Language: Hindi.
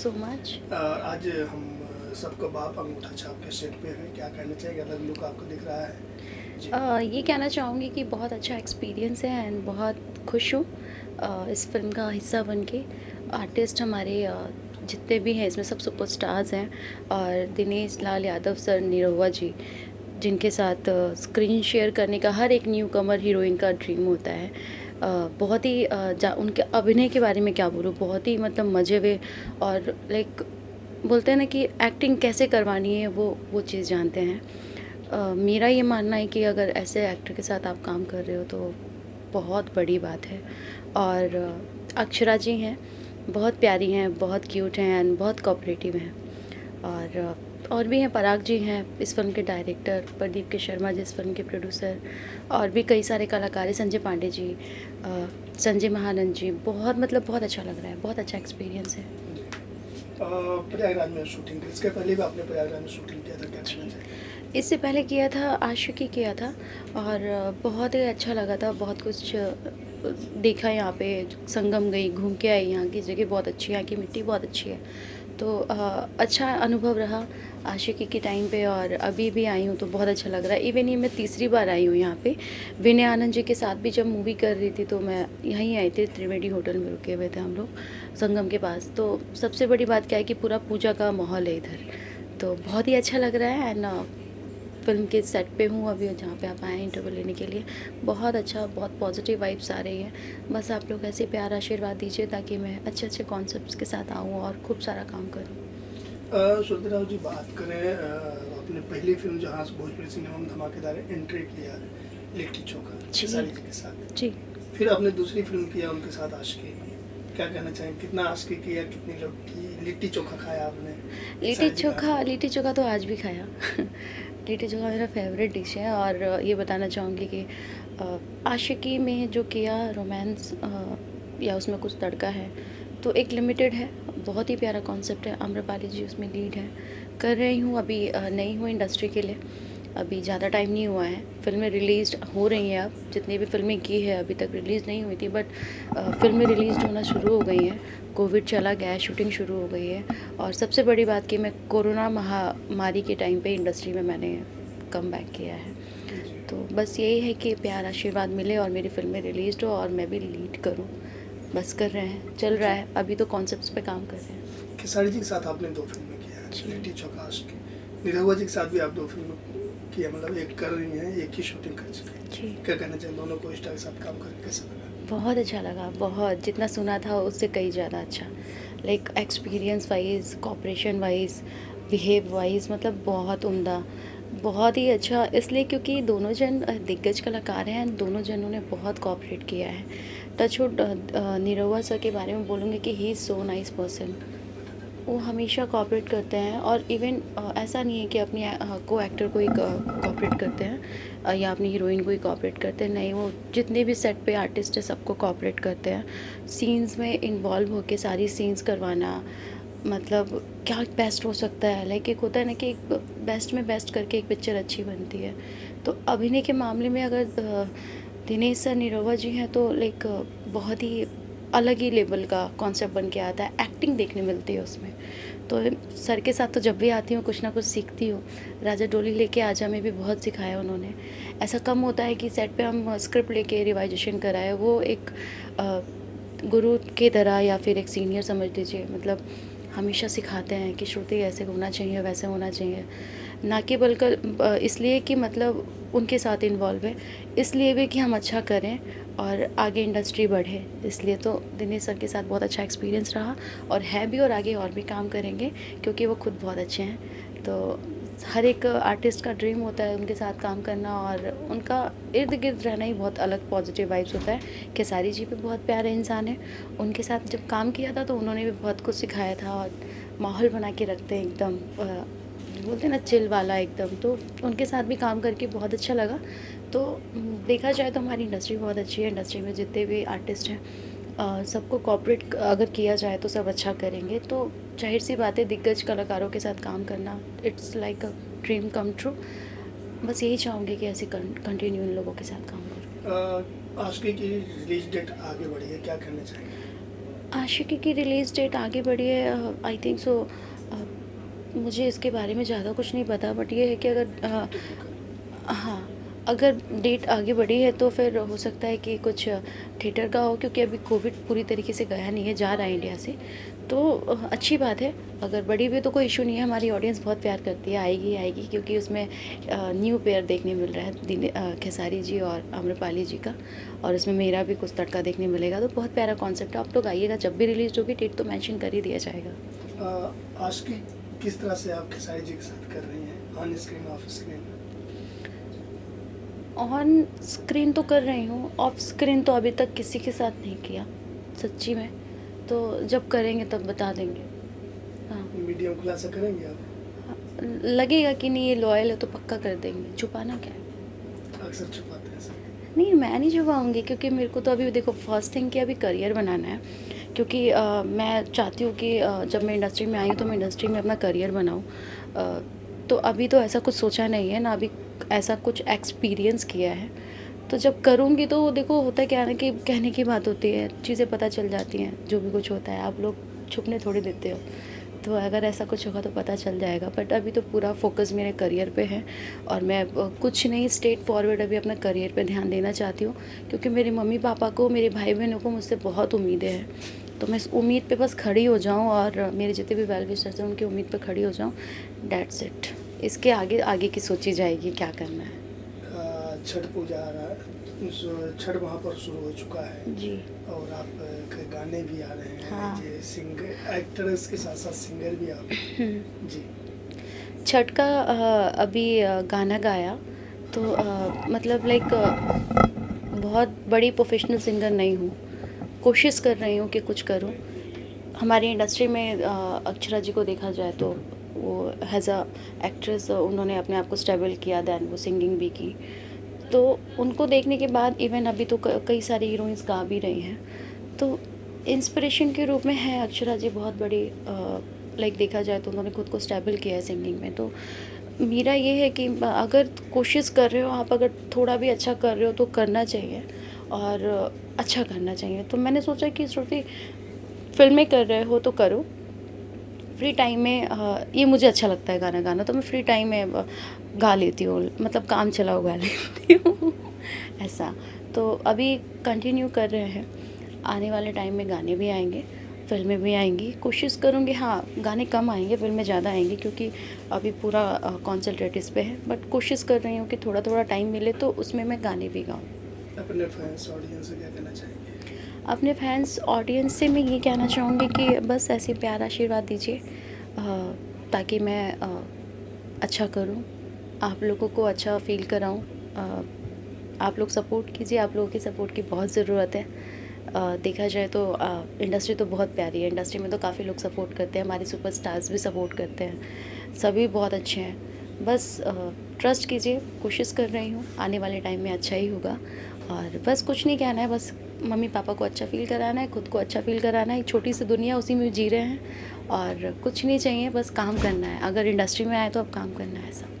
So much. आज हम सबका बाप अंगूठा छाप के सेट पे हैं, क्या कहना चाहिए? अलग लुक आपको दिख रहा है जी। ये कहना चाहूँगी कि बहुत अच्छा एक्सपीरियंस है एंड बहुत खुश हूँ इस फिल्म का हिस्सा बन के। आर्टिस्ट हमारे जितने भी हैं इसमें सब सुपरस्टार्स हैं, और दिनेश लाल यादव सर, निरहुआ जी, जिनके साथ स्क्रीन शेयर करने का हर एक न्यू कमर हीरोइन का ड्रीम होता है। बहुत ही उनके अभिनय के बारे में क्या बोलूँ, बहुत ही मतलब मज़े हुए। और लाइक बोलते हैं ना कि एक्टिंग कैसे करवानी है, वो चीज़ जानते हैं। मेरा ये मानना है कि अगर ऐसे एक्टर के साथ आप काम कर रहे हो तो बहुत बड़ी बात है। और अक्षरा जी हैं, बहुत प्यारी हैं, बहुत क्यूट हैं एंड बहुत कोऑपरेटिव हैं। और भी हैं, पराग जी हैं इस फिल्म के डायरेक्टर, प्रदीप के शर्मा जी इस फिल्म के प्रोड्यूसर, और भी कई सारे कलाकार हैं, संजय पांडे जी, संजय महानंद जी। बहुत मतलब बहुत अच्छा लग रहा है, बहुत अच्छा एक्सपीरियंस है। प्रयागराज में शूटिंग की, इसके पहले भी आपने प्रयागराज में शूटिंग किया था, क्या कहना चाहिए? इससे पहले किया था, आशिकी किया था, और बहुत ही अच्छा लगा था। बहुत कुछ देखा यहाँ पे, संगम गई, घूम के आई। यहाँ की जगह बहुत अच्छी है, यहाँ की मिट्टी बहुत अच्छी है। तो अच्छा अनुभव रहा आशिकी के टाइम पे, और अभी भी आई हूँ तो बहुत अच्छा लग रहा है। इवन ये मैं तीसरी बार आई हूँ यहाँ पे। विनय आनंद जी के साथ भी जब मूवी कर रही थी तो मैं यहीं आई थी, त्रिवेणी होटल में रुके हुए थे हम लोग संगम के पास। तो सबसे बड़ी बात क्या है कि पूरा पूजा का माहौल है इधर, तो बहुत ही अच्छा लग रहा है। एंड फ़िल्म के सेट पे हूँ अभी, जहाँ पे आप आए हैं इंटरव्यू लेने के लिए। बहुत अच्छा, बहुत पॉजिटिव वाइब्स आ रही हैं। बस आप लोग ऐसे प्यार आशीर्वाद दीजिए ताकि मैं अच्छे अच्छे कॉन्सेप्ट्स के साथ आऊँ और खूब सारा काम करूँ। सुधीराव जी, बात करें अपने पहली फिल्म जहाँ भोजपुरी सिनेमा में धमाकेदार एंट्री किया, लिट्टी चोखा खेसारी जी के साथ जी, फिर आपने दूसरी फिल्म किया उनके साथ आशिकी। क्या कहना चाहेंगे, कितना आशिकी किया, कितनी लिट्टी चोखा खाया आपने? लिट्टी चोखा तो आज भी खाया लिट्टी चोखा मेरा फेवरेट डिश है। और ये बताना चाहूँगी कि आशिकी में जो किया रोमांस, या उसमें कुछ तड़का है तो एक लिमिटेड है, बहुत ही प्यारा कॉन्सेप्ट है। आम्रपाली जी उसमें लीड है। कर रही हूँ अभी, नई हूँ इंडस्ट्री के लिए, अभी ज़्यादा टाइम नहीं हुआ है। फिल्में रिलीज़ हो रही हैं, अब जितनी भी फिल्में की है अभी तक रिलीज़ नहीं हुई थी, बट फिल्में रिलीज़ होना शुरू हो गई हैं। कोविड चला गया है, शूटिंग शुरू हो गई है। और सबसे बड़ी बात कि मैं कोरोना महामारी के टाइम पे इंडस्ट्री में मैंने कम बैक किया है। तो बस यही है कि प्यार आशीर्वाद मिले और मेरी फिल्में रिलीज़ हो और मैं भी लीड करूँ। बस कर रहे हैं, चल रहा है, अभी तो कॉन्सेप्ट्स पे काम कर रहे हैं। खेसारी जी के साथ आपने 2 फिल्में किया है, लिट्टी चोखा आशिकी। निरहुआ जी के साथ भी आप 2 फिल्में किया, मतलब एक कर रही हैं, एक ही शूटिंग कर चुकी हैं जी। क्या कहना चाहिए, दोनों को स्टार के साथ काम करके कैसा लगा? बहुत अच्छा लगा, बहुत, जितना सुना था उससे कहीं ज़्यादा अच्छा। Like experience wise, cooperation wise, behave wise, मतलब बहुत उम्दा, बहुत ही अच्छा। इसलिए क्योंकि दोनों जन दिग्गज कलाकार हैं, दोनों जनों ने बहुत कोऑपरेट किया है। टचवुड, निरहुआ सर के बारे में बोलूँगी कि he is so nice person. वो हमेशा कोऑपरेट करते हैं, और इवन ऐसा नहीं है कि अपनी को एक्टर को ही कोऑपरेट करते हैं, या अपनी हीरोइन को ही कोऑपरेट करते हैं। नहीं, वो जितने भी सेट पे आर्टिस्ट है सबको कोऑपरेट करते हैं। सीन्स में इन्वॉल्व होके सारी सीन्स करवाना, मतलब क्या बेस्ट हो सकता है। लाइक एक होता है ना कि एक बेस्ट में बेस्ट करके एक पिक्चर अच्छी बनती है। तो अभिनय के मामले में अगर दिनेश सर, निरहुआ जी हैं तो लाइक बहुत ही अलग ही लेवल का कॉन्सेप्ट बन के आता है। एक्टिंग देखने मिलती है उसमें। तो सर के साथ तो जब भी आती हूँ कुछ ना कुछ सीखती हूँ। राजा डोली लेके आजा में भी बहुत सिखाया उन्होंने। ऐसा कम होता है कि सेट पे हम स्क्रिप्ट लेके रिवाइजेशन कराए। वो एक गुरु की तरह या फिर एक सीनियर समझ लीजिए, मतलब हमेशा सिखाते हैं कि श्रुति ऐसे होना चाहिए, वैसे होना चाहिए। ना कि बल्कि इसलिए कि मतलब उनके साथ इन्वॉल्व है, इसलिए भी कि हम अच्छा करें और आगे इंडस्ट्री बढ़े। इसलिए तो दिनेश सर के साथ बहुत अच्छा एक्सपीरियंस रहा, और है भी, और आगे और भी काम करेंगे क्योंकि वो खुद बहुत अच्छे हैं। तो हर एक आर्टिस्ट का ड्रीम होता है उनके साथ काम करना, और उनका इर्द गिर्द रहना ही बहुत अलग पॉजिटिव वाइब्स होता है। खेसारी जी भी बहुत प्यारे इंसान हैं, उनके साथ जब काम किया था तो उन्होंने भी बहुत कुछ सिखाया था, और माहौल बना के रखते हैं एकदम, बोलते हैं ना चिल वाला एकदम। तो उनके साथ भी काम करके बहुत अच्छा लगा। तो देखा जाए तो हमारी इंडस्ट्री बहुत अच्छी है। इंडस्ट्री में जितने भी आर्टिस्ट हैं सबको कोऑपरेट अगर किया जाए तो सब अच्छा करेंगे। तो जाहिर सी बात है, दिग्गज कलाकारों के साथ काम करना it's like a dream come true. बस यही चाहूँगी कि ऐसे कंटिन्यू इन लोगों के साथ काम करूँ। आशिकी की रिलीज डेट आगे बढ़ी है, क्या कहना चाहेंगे? आशिकी की रिलीज़ डेट आगे बढ़ी है, आई थिंक सो। मुझे इसके बारे में ज़्यादा कुछ नहीं पता, बट ये है कि अगर हाँ, अगर डेट आगे बढ़ी है तो फिर हो सकता है कि कुछ थिएटर का हो, क्योंकि अभी कोविड पूरी तरीके से गया नहीं है, जा रहा है इंडिया से। तो अच्छी बात है, अगर बढ़ी भी तो कोई इशू नहीं है। हमारी ऑडियंस बहुत प्यार करती है, आएगी आएगी, क्योंकि उसमें न्यू पेयर देखने मिल रहा है, खेसारी जी और आम्रपाली जी का, और इसमें मेरा भी कुछ तड़का देखने मिलेगा। तो बहुत प्यारा कॉन्सेप्ट है, आप लोग आइएगा। जब भी रिलीज होगी डेट तो मेंशन कर ही दिया जाएगा। आशिकी किस तरह से आप खेसारी जी के साथ कर रही हैं, on screen of screen? On screen तो कर रही हूँ, ऑफ स्क्रीन तो अभी तक किसी के साथ नहीं किया, सच्ची में। तो जब करेंगे तब बता देंगे। हाँ, मीडियम खुलासा करेंगे आप? लगेगा कि नहीं ये लॉयल है तो पक्का कर देंगे, छुपाना क्या है। अक्सर छुपाते हैं सर। नहीं, मैं नहीं छुपाऊंगी, क्योंकि मेरे को तो अभी देखो फर्स्ट थिंग कि अभी करियर बनाना है, क्योंकि मैं चाहती हूँ कि जब मैं इंडस्ट्री में आई हूँ तो मैं इंडस्ट्री में अपना करियर बनाऊँ। तो अभी तो ऐसा कुछ सोचा नहीं है ना, अभी ऐसा कुछ एक्सपीरियंस किया है। तो जब करूँगी तो देखो होता है क्या है ना, कि कहने की बात होती है, चीज़ें पता चल जाती हैं, जो भी कुछ होता है आप लोग छुपने थोड़ी देते हो। तो अगर ऐसा कुछ होगा तो पता चल जाएगा, बट अभी तो पूरा फोकस मेरे करियर पे है, और मैं कुछ नहीं, स्ट्रेट फॉरवर्ड अभी अपना करियर पे ध्यान देना चाहती हूँ, क्योंकि मेरे मम्मी पापा को, मेरे भाई बहनों को मुझसे बहुत उम्मीदें हैं। तो मैं इस उम्मीद पे बस खड़ी हो जाऊँ, और मेरे जितने भी वेल विशर्स हैं उनकी उम्मीद पे खड़ी हो जाऊँ, डेट्स इट। इसके आगे आगे की सोची जाएगी क्या करना है। छठ पूजा आ रहा है, छठ महापर्व शुरू हो चुका है जी, और आप के गाने भी आ रहे हैं। हाँ। ये सिंगर एक्टर्स के साथ साथ सिंगर भी आप जी। छठ का अभी गाना गाया, तो मतलब लाइक बहुत बड़ी प्रोफेशनल सिंगर नहीं हूँ, कोशिश कर रही हूँ कि कुछ करूँ। हमारी इंडस्ट्री में अक्षरा जी को देखा जाए तो वो एज अ एक्ट्रेस उन्होंने अपने आप को स्टेबल किया, दैन वो सिंगिंग भी की। तो उनको देखने के बाद इवन अभी तो कई सारी हीरोइंस गा भी रही हैं, तो इंस्पिरेशन के रूप में है अक्षरा जी बहुत बड़ी। लाइक देखा जाए तो उन्होंने खुद को स्टेबल किया है सिंगिंग में। तो मेरा ये है कि अगर कोशिश कर रहे हो आप, अगर थोड़ा भी अच्छा कर रहे हो तो करना चाहिए, और अच्छा करना चाहिए। तो मैंने सोचा कि श्रुति फिल्में कर रहे हो तो करो, फ्री टाइम में ये मुझे अच्छा लगता है गाना गाना, तो मैं फ्री टाइम में गा लेती हूँ, मतलब काम चलाओ गा लेती हूँ ऐसा। तो अभी कंटिन्यू कर रहे हैं, आने वाले टाइम में गाने भी आएंगे, फिल्में भी आएंगी। कोशिश करूँगी, हाँ गाने कम आएंगे, फिल्में ज़्यादा आएंगी, क्योंकि अभी पूरा कॉन्सनट्रेट इस पे है। बट कोशिश कर रही हूँ कि थोड़ा थोड़ा टाइम मिले तो उसमें मैं गाने भी गाऊँ। अपने फैंस ऑडियंस से क्या कहना चाहेंगे? अपने फैंस ऑडियंस से मैं ये कहना चाहूँगी कि बस ऐसे प्यार आशीर्वाद दीजिए, ताकि मैं अच्छा करूँ, आप लोगों को अच्छा फील कराऊँ। आप लोग सपोर्ट कीजिए, आप लोगों की सपोर्ट की बहुत ज़रूरत है। देखा जाए तो इंडस्ट्री तो बहुत प्यारी है, इंडस्ट्री में तो काफ़ी लोग सपोर्ट करते हैं, हमारे सुपरस्टार्स भी सपोर्ट करते हैं, सभी बहुत अच्छे हैं। बस ट्रस्ट कीजिए, कोशिश कर रही हूँ, आने वाले टाइम में अच्छा ही होगा। और बस कुछ नहीं कहना है, बस मम्मी पापा को अच्छा फ़ील कराना है, खुद को अच्छा फ़ील कराना है। एक छोटी सी दुनिया उसी में जी रहे हैं, और कुछ नहीं चाहिए, बस काम करना है। अगर इंडस्ट्री में आए तो अब काम करना है सब।